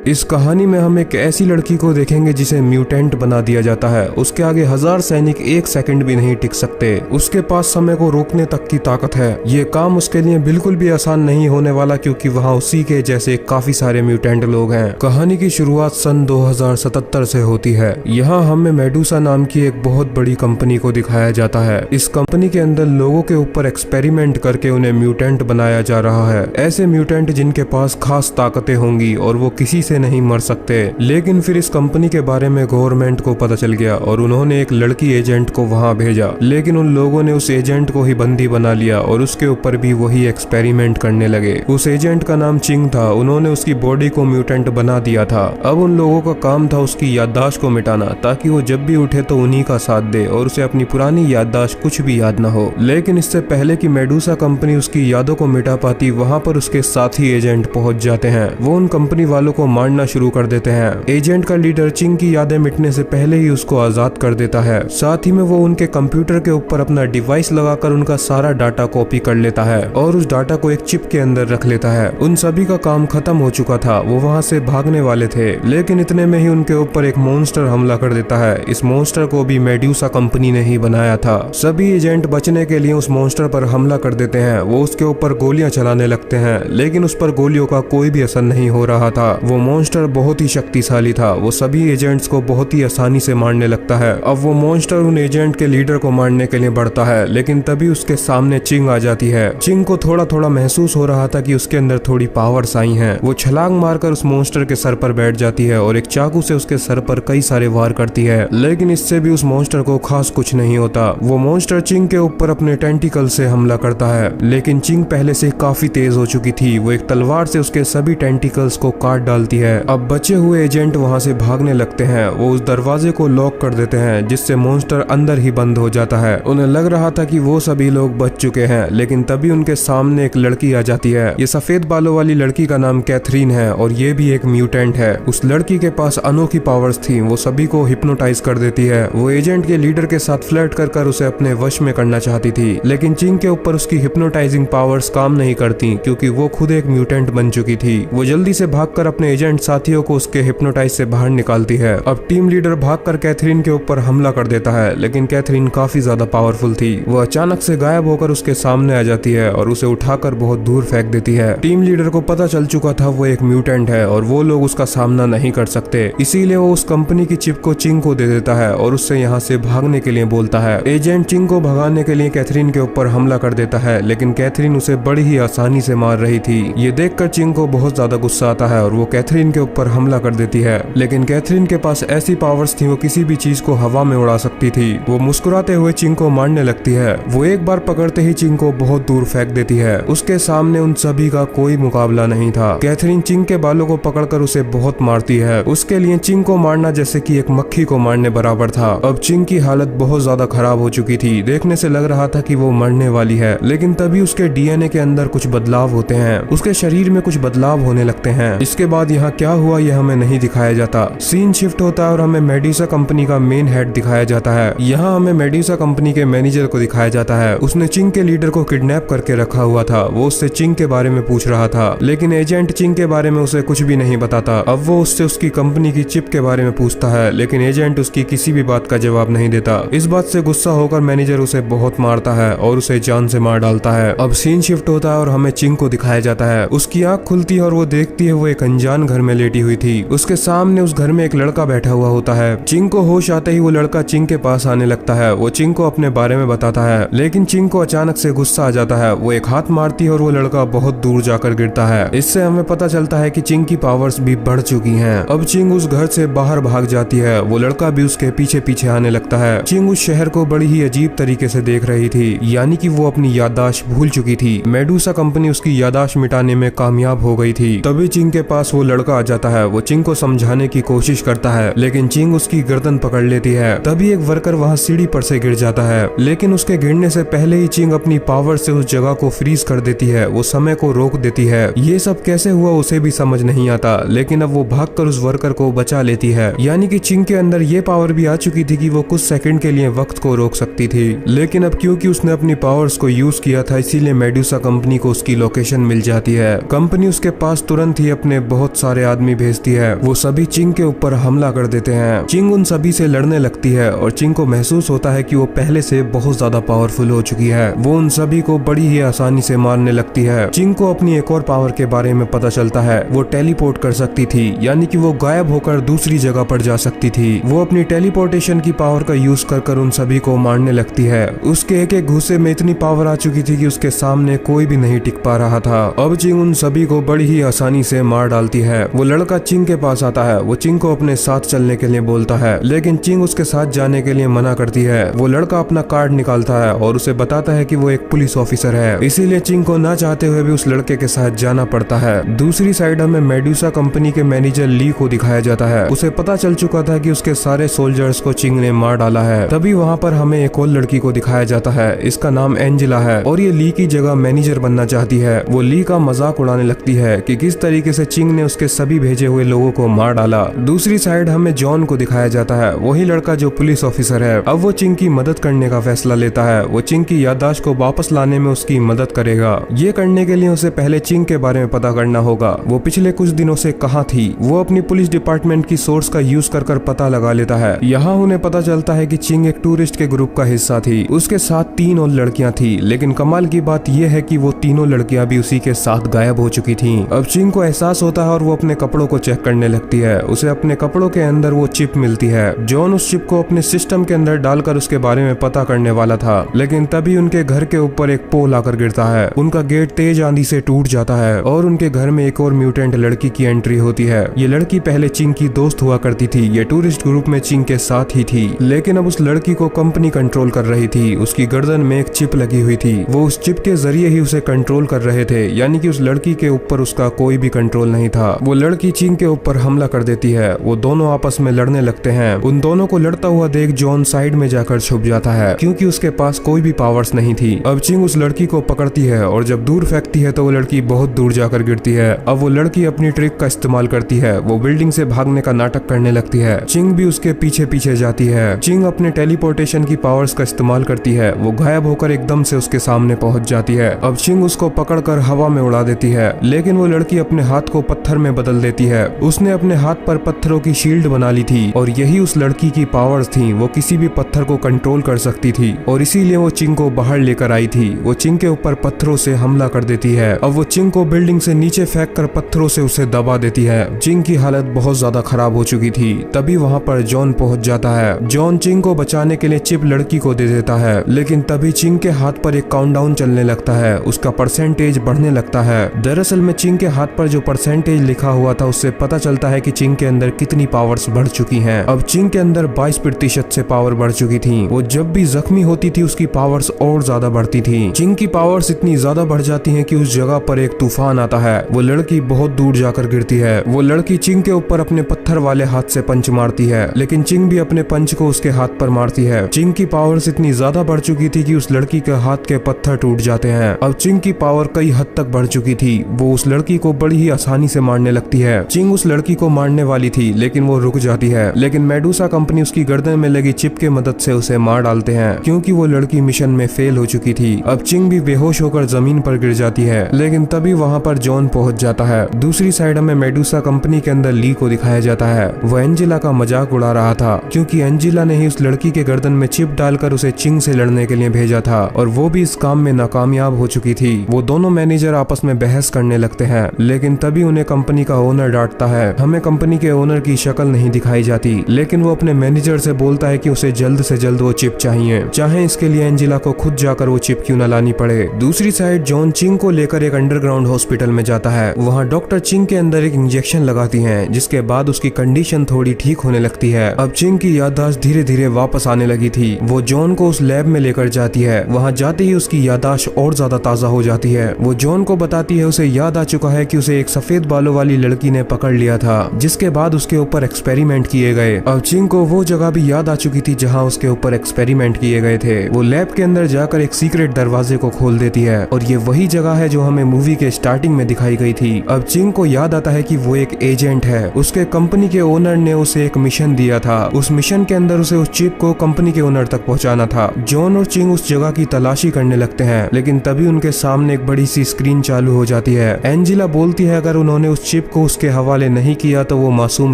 इस कहानी में हम एक ऐसी लड़की को देखेंगे जिसे म्यूटेंट बना दिया जाता है। उसके आगे 1000 सैनिक एक सेकंड भी नहीं टिक सकते। उसके पास समय को रोकने तक की ताकत है। ये काम उसके लिए बिल्कुल भी आसान नहीं होने वाला, क्योंकि वहाँ उसी के जैसे काफी सारे म्यूटेंट लोग हैं। कहानी की शुरुआत सन 2077 से होती है। यहाँ हमें मेडुसा नाम की एक बहुत बड़ी कंपनी को दिखाया जाता है। इस कंपनी के अंदर लोगों के ऊपर एक्सपेरिमेंट करके उन्हें म्यूटेंट बनाया जा रहा है। ऐसे म्यूटेंट जिनके पास खास ताकतें होंगी और वो किसी से नहीं मर सकते। लेकिन फिर इस कंपनी के बारे में गवर्नमेंट को पता चल गया और उन्होंने एक लड़की एजेंट को वहां भेजा। लेकिन उन लोगों ने उस एजेंट को ही बंदी बना लिया और उसके ऊपर भी वही एक्सपेरिमेंट करने लगे। उस एजेंट का नाम चिंग था। उन्होंने उसकी बॉडी को म्यूटेंट बना दिया था। अब उन लोगों का काम था उसकी याददाश्त को मिटाना, ताकि वो जब भी उठे तो उन्हीं का साथ दे और उसे अपनी पुरानी याददाश्त कुछ भी याद न हो। लेकिन इससे पहले कि मेडुसा कंपनी उसकी यादों को मिटा पाती, वहाँ पर उसके साथी एजेंट पहुंच जाते हैं। वो उन कंपनी वालों को मारना शुरू कर देते हैं। एजेंट का लीडर चिंग की यादें मिटने से पहले ही उसको आजाद कर देता है। साथ ही में वो उनके कंप्यूटर के ऊपर अपना डिवाइस लगाकर उनका सारा डाटा कॉपी कर लेता है और उस डाटा को एक चिप के अंदर रख लेता है। उन सभी का काम खत्म हो चुका था। वो वहाँ से भागने वाले थे, लेकिन इतने में ही उनके ऊपर एक मॉन्स्टर हमला कर देता है। इस मॉन्स्टर को भी मेडुसा कंपनी ने ही बनाया था। सभी एजेंट बचने के लिए उस मॉन्स्टर पर हमला कर देते हैं। वो उसके ऊपर गोलियां चलाने लगते हैं, लेकिन उस पर गोलियों का कोई भी असर नहीं हो रहा था। वो मॉन्स्टर बहुत ही शक्तिशाली था। वो सभी एजेंट्स को बहुत ही आसानी से मारने लगता है। अब वो मॉन्स्टर उन एजेंट के लीडर को मारने के लिए बढ़ता है, लेकिन तभी उसके सामने चिंग आ जाती है। चिंग को थोड़ा थोड़ा महसूस हो रहा था कि उसके अंदर थोड़ी पावर्स आई हैं। वो छलांग मारकर उस मॉन्स्टर के सर पर बैठ जाती है और एक चाकू से उसके सर पर कई सारे वार करती है, लेकिन इससे भी उस मॉन्स्टर को खास कुछ नहीं होता। वो मॉन्स्टर चिंग के ऊपर अपने टेंटिकल से हमला करता है, लेकिन चिंग पहले से काफी तेज हो चुकी थी। वो एक तलवार से उसके सभी टेंटिकल्स को काट डालती है। अब बचे हुए एजेंट वहां से भागने लगते हैं। वो उस दरवाजे को लॉक कर देते हैं, जिससे मॉन्स्टर अंदर ही बंद हो जाता है। उन्हें लग रहा था कि वो सभी लोग बच चुके हैं, लेकिन तभी उनके सामने एक लड़की आ जाती है। ये सफेद बालों वाली लड़की का नाम कैथरीन है और ये भी एक म्यूटेंट है। उस लड़की के पास अनोखी पावर्स थी। वो सभी को हिप्नोटाइज कर देती है। वो एजेंट के लीडर के साथ फ्लर्ट कर उसे अपने वश में करना चाहती थी, लेकिन चिंग के ऊपर उसकी हिप्नोटाइजिंग पावर्स काम नहीं करती, क्योंकि वो खुद एक म्यूटेंट बन चुकी थी। वो जल्दी से भागकर अपने एजेंट साथियों को उसके हिप्नोटाइज से बाहर निकालती है। अब टीम लीडर भागकर कैथरीन के ऊपर हमला कर देता है, लेकिन कैथरीन काफी ज्यादा पावरफुल थी। वो अचानक से गायब होकर उसके सामने आ जाती है और उसे उठाकर बहुत दूर फेंक देती है। टीम लीडर को पता चल चुका था वो एक म्यूटेंट है और वो लोग उसका सामना नहीं कर सकते, इसीलिए वो उस कंपनी की चिप को चिंग को दे देता है और उससे यहाँ से भागने के लिए बोलता है। एजेंट चिंग को भगाने के लिए कैथरीन के ऊपर हमला कर देता है, लेकिन कैथरीन उसे बड़ी ही आसानी से मार रही थी। ये देखकर चिंग को बहुत ज्यादा गुस्सा आता है और वो कैथरीन के ऊपर हमला कर देती है, लेकिन कैथरीन के पास ऐसी पावर्स थी, वो किसी भी चीज को हवा में उड़ा सकती थी। वो मुस्कुराते हुए चिंग को मारने लगती है। वो एक बार पकड़ते ही चिंग को बहुत दूर फेंक देती है। उसके सामने उन सभी का कोई मुकाबला नहीं था। कैथरीन चिंग के बालों को पकड़कर उसे बहुत मारती है। उसके लिए चिंग को मारना जैसे कि एक मक्खी को मारने बराबर था। अब चिंग की हालत बहुत ज्यादा खराब हो चुकी थी। देखने से लग रहा था कि वो मरने वाली है, लेकिन तभी उसके डीएनए के अंदर कुछ बदलाव होते हैं। उसके शरीर में कुछ बदलाव होने लगते हैं। इसके बाद यहाँ क्या हुआ यह हमें नहीं दिखाया जाता। सीन शिफ्ट होता है और हमें मेडुसा कंपनी का मेन हेड दिखाया जाता है। यहाँ हमें मेडुसा कंपनी के मैनेजर को दिखाया जाता है। उसने चिंग के लीडर को किडनैप करके रखा हुआ था। वो उससे चिंग के बारे में पूछ रहा था, लेकिन एजेंट चिंग के बारे में उसे कुछ भी नहीं बताता। अब वो उससे उसकी कंपनी की चिप के बारे में पूछता है, लेकिन एजेंट उसकी किसी भी बात का जवाब नहीं देता। इस बात से गुस्सा होकर मैनेजर उसे बहुत मारता है और उसे जान से मार डालता है। अब सीन शिफ्ट होता है और हमें चिंग को दिखाया जाता है। उसकी आंख खुलती है और वो देखती है वो एक अनजान घर में लेटी हुई थी। उसके सामने उस घर में एक लड़का बैठा हुआ होता है। चिंग को होश आते ही वो लड़का चिंग के पास आने लगता है। वो चिंग को अपने बारे में बताता है, लेकिन चिंग को अचानक से गुस्सा आ जाता है। वो एक हाथ मारती है और वो लड़का बहुत दूर जाकर गिरता है। इससे हमें पता चलता है कि चिंग की पावर्स भी बढ़ चुकी हैं। अब चिंग उस घर से बाहर भाग जाती है। वो लड़का भी उसके पीछे पीछे आने लगता है। चिंग उस शहर को बड़ी ही अजीब तरीके से देख रही थी, यानी कि वो अपनी याददाश्त भूल चुकी थी। मेडुसा कंपनी उसकी याददाश्त मिटाने में कामयाब हो गई थी। तभी चिंग के पास वो लड़का आ जाता है। वो चिंग को समझाने की कोशिश करता है, लेकिन चिंग उसकी गर्दन पकड़ लेती है। तभी एक वर्कर वहाँ सीढ़ी पर से गिर जाता है, लेकिन उसके गिरने से पहले ही चिंग अपनी पावर से उस जगह को फ्रीज कर देती है। वो समय को रोक देती है। ये सब कैसे हुआ उसे भी समझ नहीं आता, लेकिन अब वो भागकर उस वर्कर को बचा लेती है। यानी कि चिंग के अंदर ये पावर भी आ चुकी थी कि वो कुछ सेकंड के लिए वक्त को रोक सकती थी। लेकिन अब क्योंकि उसने अपनी पावर्स को यूज किया था, इसीलिए मेडुसा कंपनी को उसकी लोकेशन मिल जाती है। कंपनी उसके पास तुरंत ही अपने बहुत सारे सारे आदमी भेजती है वो सभी चिंग के ऊपर हमला कर देते हैं। चिंग उन सभी से लड़ने लगती है और चिंग को महसूस होता है कि वो पहले से बहुत ज्यादा पावरफुल हो चुकी है। वो उन सभी को बड़ी ही आसानी से मारने लगती है। चिंग को अपनी एक और पावर के बारे में पता चलता है, वो टेलीपोर्ट कर सकती थी, यानी कि वो गायब होकर दूसरी जगह पर जा सकती थी। वो अपनी टेलीपोर्टेशन की पावर का यूज कर उन सभी को मारने लगती है। उसके एक एक घुसे में इतनी पावर आ चुकी थी कि उसके सामने कोई भी नहीं टिक पा रहा था। अब चिंग उन सभी को बड़ी ही आसानी से मार डालती है। वो लड़का चिंग के पास आता है, वो चिंग को अपने साथ चलने के लिए बोलता है, लेकिन चिंग उसके साथ जाने के लिए मना करती है। वो लड़का अपना कार्ड निकालता है और उसे बताता है कि वो एक पुलिस ऑफिसर है, इसीलिए चिंग को ना चाहते हुए भी उस लड़के के साथ जाना पड़ता है। दूसरी साइड हमें मेडुसा कंपनी के मैनेजर ली को दिखाया जाता है। उसे पता चल चुका था कि उसके सारे सोल्जर्स को चिंग ने मार डाला है। तभी वहाँ पर हमें एक और लड़की को दिखाया जाता है, इसका नाम एंजेला है और ये ली की जगह मैनेजर बनना चाहती है। वो ली का मजाक उड़ाने लगती है कि किस तरीके से चिंग ने उसके सभी भेजे हुए लोगों को मार डाला। दूसरी साइड हमें जॉन को दिखाया जाता है, वही लड़का जो पुलिस ऑफिसर है। अब वो चिंग की मदद करने का फैसला लेता है। वो चिंग की याददाश्त को वापस लाने में उसकी मदद करेगा। ये करने के लिए उसे पहले चिंग के बारे में पता करना होगा, वो पिछले कुछ दिनों से कहाँ थी। वो अपनी पुलिस डिपार्टमेंट की सोर्स का यूज कर पता लगा लेता है। यहाँ उन्हें पता चलता है कि चिंग एक टूरिस्ट के ग्रुप का हिस्सा थी। उसके साथ 3 और लड़कियां थी, लेकिन कमाल की बात यह है कि वो तीनों लड़कियां भी उसी के साथ गायब हो चुकी थीं। अब चिंग को एहसास होता है और वो अपने कपड़ों को चेक करने लगती है। उसे अपने कपड़ों के अंदर वो चिप मिलती है। जॉन उस चिप को अपने सिस्टम के अंदर डालकर उसके बारे में पता करने वाला था, लेकिन तभी उनके घर के ऊपर एक पोल आकर गिरता है। उनका गेट तेज आंधी से टूट जाता है और उनके घर में एक और म्यूटेंट लड़की की एंट्री होती है। ये लड़की पहले चिंग की दोस्त हुआ करती थी, ये टूरिस्ट ग्रुप में चिंग के साथ ही थी, लेकिन अब उस लड़की को कंपनी कंट्रोल कर रही थी। उसकी गर्दन में एक चिप लगी हुई थी, वो उस चिप के जरिए ही उसे कंट्रोल कर रहे थे, यानी कि उस लड़की के ऊपर उसका कोई भी कंट्रोल नहीं था। वो लड़की चिंग के ऊपर हमला कर देती है। वो दोनों आपस में लड़ने लगते हैं। उन दोनों को लड़ता हुआ देख जॉन साइड में जाकर छुप जाता है, क्योंकि उसके पास कोई भी पावर्स नहीं थी। अब चिंग उस लड़की को पकड़ती है और जब दूर फेंकती है तो वो लड़की बहुत दूर जाकर गिरती है। अब वो लड़की अपनी ट्रिक का इस्तेमाल करती है, वो बिल्डिंग से भागने का नाटक करने लगती है। चिंग भी उसके पीछे पीछे जाती है। चिंग अपने टेलीपोर्टेशन की पावर्स का इस्तेमाल करती है, वो गायब होकर एकदम से उसके सामने पहुंच जाती है। अब चिंग उसको पकड़कर हवा में उड़ा देती है, लेकिन वो लड़की अपने हाथ को पत्थर में बदल देती है। उसने अपने हाथ पर पत्थरों की शील्ड बना ली थी और यही उस लड़की की पावर्स थी। वो किसी भी पत्थर को कंट्रोल कर सकती थी और इसीलिए वो चिंग को बाहर लेकर आई थी। वो चिंग के ऊपर पत्थरों से हमला कर देती है। अब वो चिंग को बिल्डिंग से नीचे फेंक कर पत्थरों से उसे दबा देती है। चिंग की हालत बहुत ज्यादा खराब हो चुकी थी। तभी वहाँ पर जॉन पहुंच जाता है। जॉन चिंग को बचाने के लिए चिप लड़की को दे देता है, लेकिन तभी चिंग के हाथ पर एक काउंटडाउन चलने लगता है। उसका परसेंटेज बढ़ने लगता है। दरअसल में चिंग के हाथ पर जो परसेंटेज लिखा हुआ था उससे पता चलता है कि चिंग के अंदर कितनी पावर्स बढ़ चुकी हैं। अब चिंग के अंदर 22% से पावर बढ़ चुकी थी। वो जब भी जख्मी होती थी उसकी पावर्स और ज्यादा बढ़ती थी। चिंग की पावर्स इतनी ज्यादा बढ़ जाती हैं कि उस जगह पर एक तूफान आता है। वो लड़की बहुत दूर जाकर गिरती है। वो लड़की चिंग के ऊपर अपने पत्थर वाले हाथ से पंच मारती है, लेकिन चिंग भी अपने पंच को उसके हाथ पर मारती है। चिंग की पावर्स इतनी ज्यादा बढ़ चुकी थी कि उस लड़की के हाथ के पत्थर टूट जाते हैं। अब चिंग की पावर कई हद तक बढ़ चुकी थी। वो उस लड़की को बड़ी ही आसानी से मारने लगती है। चिंग उस लड़की को मारने वाली थी, लेकिन वो रुक जाती है। लेकिन मेडुसा कंपनी उसकी गर्दन में लगी चिप के मदद से उसे मार डालते हैं, क्योंकि वो लड़की मिशन में फेल हो चुकी थी। अब चिंग भी बेहोश होकर जमीन पर गिर जाती है, लेकिन तभी वहाँ पर जॉन पहुंच जाता है। दूसरी साइड में मेडुसा कंपनी के अंदर ली को दिखाया जाता है। वो एंजेला का मजाक उड़ा रहा था, क्योंकि एंजेला ने ही उस लड़की के गर्दन में चिप डालकर उसे चिंग से लड़ने के लिए भेजा था और वो भी इस काम में नाकामयाब हो चुकी थी। वो दोनों मैनेजर आपस में बहस करने लगते हैं, लेकिन तभी उन्हें कंपनी का ओनर डांटता है। हमें कंपनी के ओनर की शक्ल नहीं दिखाई जाती, लेकिन वो अपने मैनेजर से बोलता है कि उसे जल्द से जल्द वो चिप चाहिए, चाहे इसके लिए एंजेला को खुद जाकर वो चिप क्यों न लानी पड़े। दूसरी साइड जॉन चिंग को लेकर एक अंडरग्राउंड हॉस्पिटल में जाता है। वहाँ डॉक्टर चिंग के अंदर एक इंजेक्शन लगाती हैं, जिसके बाद उसकी कंडीशन थोड़ी ठीक होने लगती है। अब चिंग की याददाश्त धीरे धीरे वापस आने लगी थी। वो जॉन को उस लैब में लेकर जाती है। वहाँ जाते ही उसकी याददाश्त और ज्यादा ताजा हो जाती है। वो जॉन को बताती है उसे याद आ चुका है कि उसे एक सफेद बालों वाली लड़की ने पकड़ लिया था, जिसके बाद उसके ऊपर एक्सपेरिमेंट किए गए। अब चिंग को वो जगह भी याद आ चुकी थी जहाँ उसके ऊपर एक्सपेरिमेंट किए गए थे। वो लैब के अंदर जाकर एक सीक्रेट दरवाजे को खोल देती है और ये वही जगह है जो हमें मूवी के स्टार्टिंग में दिखाई गई थी। अब चिंग को याद आता है कि वो एक एजेंट है। उसके कंपनी के ओनर ने उसे एक मिशन दिया था। उस मिशन के अंदर उसे उस चिप को कंपनी के ओनर तक पहुंचाना था। जॉन और चिंग उस जगह की तलाशी करने लगते हैं, लेकिन तभी उनके सामने एक बड़ी सी स्क्रीन चालू हो जाती है। एंजेला बोलती है अगर उन्होंने उस चिप चिप को उसके हवाले नहीं किया तो वो मासूम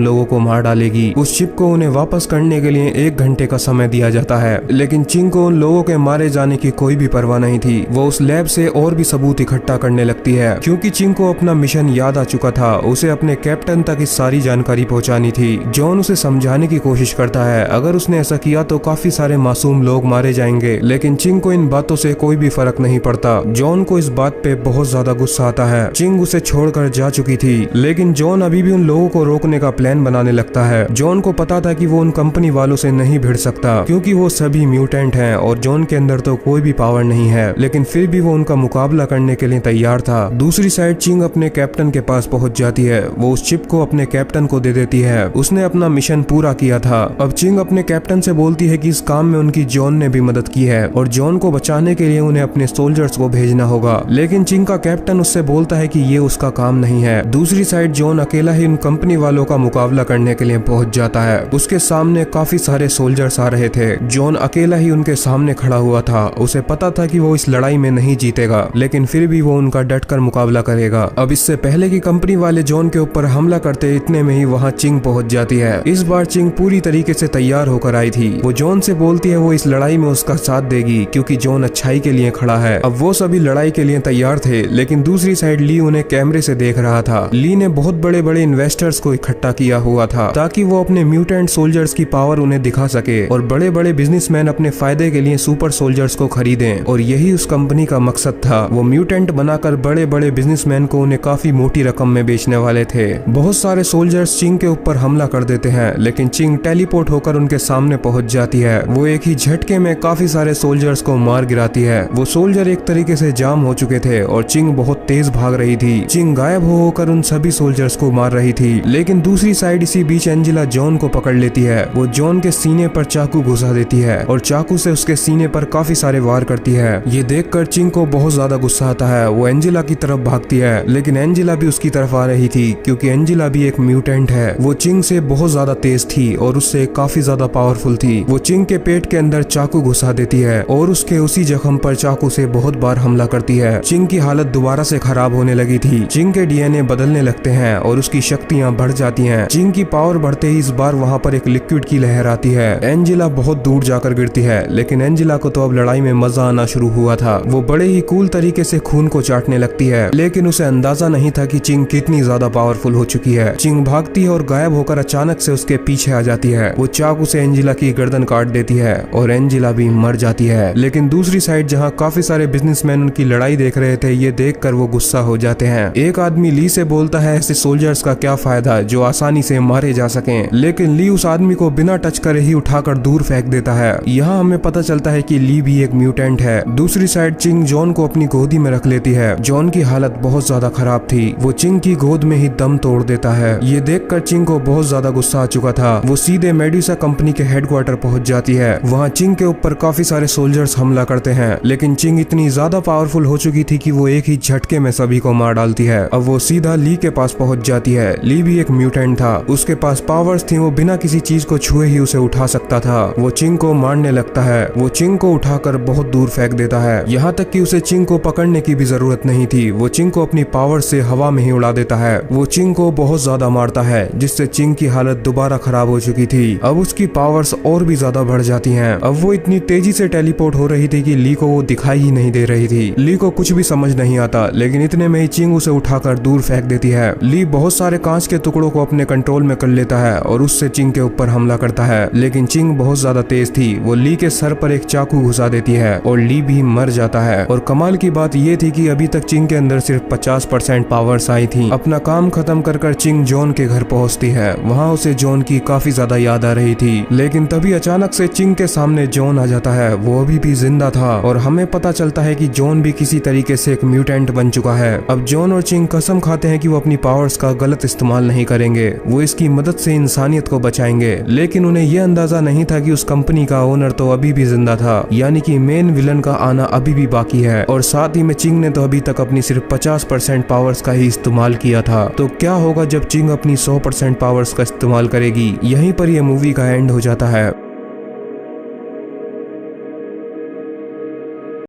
लोगों को मार डालेगी। उस चिप को उन्हें वापस करने के लिए 1 घंटे का समय दिया जाता है, लेकिन चिंग को उन लोगों के मारे जाने की कोई भी परवाह नहीं थी। वो उस लैब से और भी सबूत इकट्ठा करने लगती है, क्योंकि चिंग को अपना मिशन याद आ चुका था। उसे अपने कैप्टन तक इस सारी जानकारी पहुंचानी थी। जॉन उसे समझाने की कोशिश करता है, अगर उसने ऐसा किया तो काफी सारे मासूम लोग मारे जाएंगे, लेकिन चिंग को इन बातों से कोई भी फर्क नहीं पड़ता। जॉन को इस बात पे बहुत ज्यादा गुस्सा आता है। चिंग उसे छोड़कर जा चुकी थी, लेकिन जॉन अभी भी उन लोगों को रोकने का प्लान बनाने लगता है। जॉन को पता था कि वो उन कंपनी वालों से नहीं भिड़ सकता, क्योंकि वो सभी म्यूटेंट हैं और जॉन के अंदर तो कोई भी पावर नहीं है, लेकिन फिर भी वो उनका मुकाबला करने के लिए तैयार था। दूसरी साइड चिंग अपने कैप्टन के पास पहुंच जाती है। वो उस चिप को अपने कैप्टन को दे देती है। उसने अपना मिशन पूरा किया था। अब चिंग अपने कैप्टन से बोलती है कि इस काम में उनकी जॉन ने भी मदद की है और जॉन को बचाने के लिए उन्हें अपने सोल्जर्स को भेजना होगा, लेकिन चिंग का कैप्टन उससे बोलता है कि ये उसका काम नहीं है। दूसरी साइड जॉन अकेला ही उन कंपनी वालों का मुकाबला करने के लिए पहुंच जाता है। उसके सामने काफी सारे सोल्जर्स आ रहे थे। जॉन अकेला ही उनके सामने खड़ा हुआ था। उसे पता था कि वो इस लड़ाई में नहीं जीतेगा, लेकिन फिर भी वो उनका डटकर मुकाबला करेगा। अब इससे पहले कि कंपनी वाले जॉन के ऊपर हमला करते, इतने में ही वहाँ चिंग पहुंच जाती है। इस बार चिंग पूरी तरीके से तैयार होकर आई थी। वो जॉन से बोलती है वो इस लड़ाई में उसका साथ देगी, क्योंकि जॉन अच्छाई के लिए खड़ा है। अब वो सभी लड़ाई के लिए तैयार थे, लेकिन दूसरी साइड ली उन्हें कैमरे से देख रहा था। ली ने बहुत बड़े बड़े इन्वेस्टर्स को इकट्ठा किया हुआ था, ताकि वो अपने म्यूटेंट सोल्जर्स की पावर उन्हें दिखा सके और बड़े बड़े बिजनेसमैन अपने फायदे के लिए सुपर सोल्जर्स को खरीदें। और यही उस कंपनी का मकसद था। वो म्यूटेंट बनाकर बड़े बड़े बिजनेसमैन को उन्हें काफी मोटी रकम में बेचने वाले थे। बहुत सारे सोल्जर्स चिंग के ऊपर हमला कर देते हैं, लेकिन चिंग टेलीपोर्ट होकर उनके सामने पहुंच जाती है। वो एक ही झटके में काफी सारे सोल्जर्स को मार गिराती है। वो सोल्जर एक तरीके से जाम हो चुके थे और चिंग बहुत तेज भाग रही थी। चिंग गायब होकर उन सभी सोल्जर्स को मार रही थी, लेकिन दूसरी साइड इसी बीच एंजेला जॉन को पकड़ लेती है। वो जॉन के सीने पर चाकू घुसा देती है और चाकू से उसके सीने पर काफी सारे वार करती है। ये देखकर चिंग को बहुत ज्यादा गुस्सा आता है। वो एंजेला की तरफ भागती है, लेकिन एंजेला भी उसकी तरफ आ रही थी, क्योंकि एंजेला भी एक म्यूटेंट है। वो चिंग से बहुत ज्यादा तेज थी और उससे काफी ज्यादा पावरफुल थी। वो चिंग के पेट के अंदर चाकू घुसा देती है और उसके उसी जख्म पर चाकू से बहुत बार हमला करती है। चिंग की हालत दोबारा से खराब होने लगी थी। चिंग के डीएनए बदलने लगते हैं और उसकी शक्तियां बढ़ जाती हैं। चिंग की पावर बढ़ते ही इस बार वहाँ पर एक लिक्विड की लहर आती है। एंजेला बहुत दूर जाकर गिरती है, लेकिन एंजेला को तो अब लड़ाई में मजा आना शुरू हुआ था। वो बड़े ही कूल तरीके से खून को चाटने लगती है, लेकिन उसे अंदाजा नहीं था कि चिंग कितनी ज्यादा पावरफुल हो चुकी है। चिंग भागती है और गायब होकर अचानक से उसके पीछे आ जाती है। वो चाकू से एंजेला की गर्दन काट देती है और एंजेला भी मर जाती है। लेकिन दूसरी साइड जहाँ काफी सारे बिजनेसमैन उनकी लड़ाई देख रहे थे, ये देखकर वो गुस्सा हो जाते हैं। एक आदमी ली से बोलता है ऐसे सोल्जर्स का क्या फायदा जो आसानी से मारे जा सकें, लेकिन ली उस आदमी को बिना टच करे ही उठाकर दूर फेंक देता है। यहाँ हमें पता चलता है कि ली भी एक म्यूटेंट है। दूसरी साइड चिंग जॉन को अपनी गोदी में रख लेती है। जॉन की हालत बहुत ज्यादा खराब थी। वो चिंग की गोद में ही दम तोड़ देता है। ये देखकर चिंग को बहुत ज्यादा गुस्सा आ चुका था। वो सीधे मेडुसा कंपनी के हेडक्वार्टर पहुंच जाती है। वहाँ चिंग के ऊपर काफी सारे सोल्जर्स हमला करते हैं, लेकिन चिंग इतनी ज्यादा पावरफुल हो चुकी थी कि वो एक ही झटके में सभी को मार डालती है। अब वो सीधा ली के पास पहुंच जाती है। ली भी एक म्यूटेंट था। उसके पास पावर्स थी। वो बिना किसी चीज को छुए ही उसे उठा सकता था। वो चिंग को मारने लगता है। वो चिंग को उठाकर बहुत दूर फेंक देता है, यहाँ तक कि उसे चिंग को पकड़ने की भी जरूरत नहीं थी। वो चिंग को अपनी पावर से हवा में ही उड़ा देता है। वो चिंग को बहुत ज्यादा मारता है, जिससे चिंग की हालत दोबारा खराब हो चुकी थी। अब उसकी पावर्स और भी ज्यादा बढ़ जाती हैं। अब वो इतनी तेजी से टेलीपोर्ट हो रही थी कि ली को वो दिखाई ही नहीं दे रही थी। ली को कुछ भी समझ नहीं आता, लेकिन इतने में ही चिंग उसे उठाकर दूर फेंक देती है। ली बहुत सारे कांच के टुकड़ों को अपने कंट्रोल में कर लेता है और उससे चिंग के ऊपर हमला करता है, लेकिन चिंग बहुत ज्यादा तेज थी। वो ली के सर पर एक चाकू घुसा देती है और ली भी मर जाता है। और कमाल की बात ये थी कि अभी तक चिंग के अंदर सिर्फ 50% पावर्स आई थी। अपना काम खत्म कर चिंग जॉन के घर पहुंचती है। वहाँ उसे जॉन की काफी ज्यादा याद आ रही थी, लेकिन तभी अचानक से चिंग के सामने जॉन आ जाता है। वो अभी भी जिंदा था और हमें पता चलता है कि जॉन भी किसी तरीके से एक म्यूटेंट बन चुका है। अब जॉन और चिंग कसम खाते हैं कि वो अपनी पावर्स का गलत इस्तेमाल नहीं करेंगे। वो इसकी मदद से इंसानियत को बचाएंगे, लेकिन उन्हें यह अंदाजा नहीं था कि उस कंपनी का ओनर तो अभी भी जिंदा था, यानी कि मेन विलन का आना अभी भी बाकी है। और साथ ही में चिंग ने तो अभी तक अपनी सिर्फ 50% पावर्स का ही इस्तेमाल किया था। तो क्या होगा जब चिंग अपनी 100% पावर्स का इस्तेमाल करेगी? यहीं पर यह मूवी का एंड हो जाता है।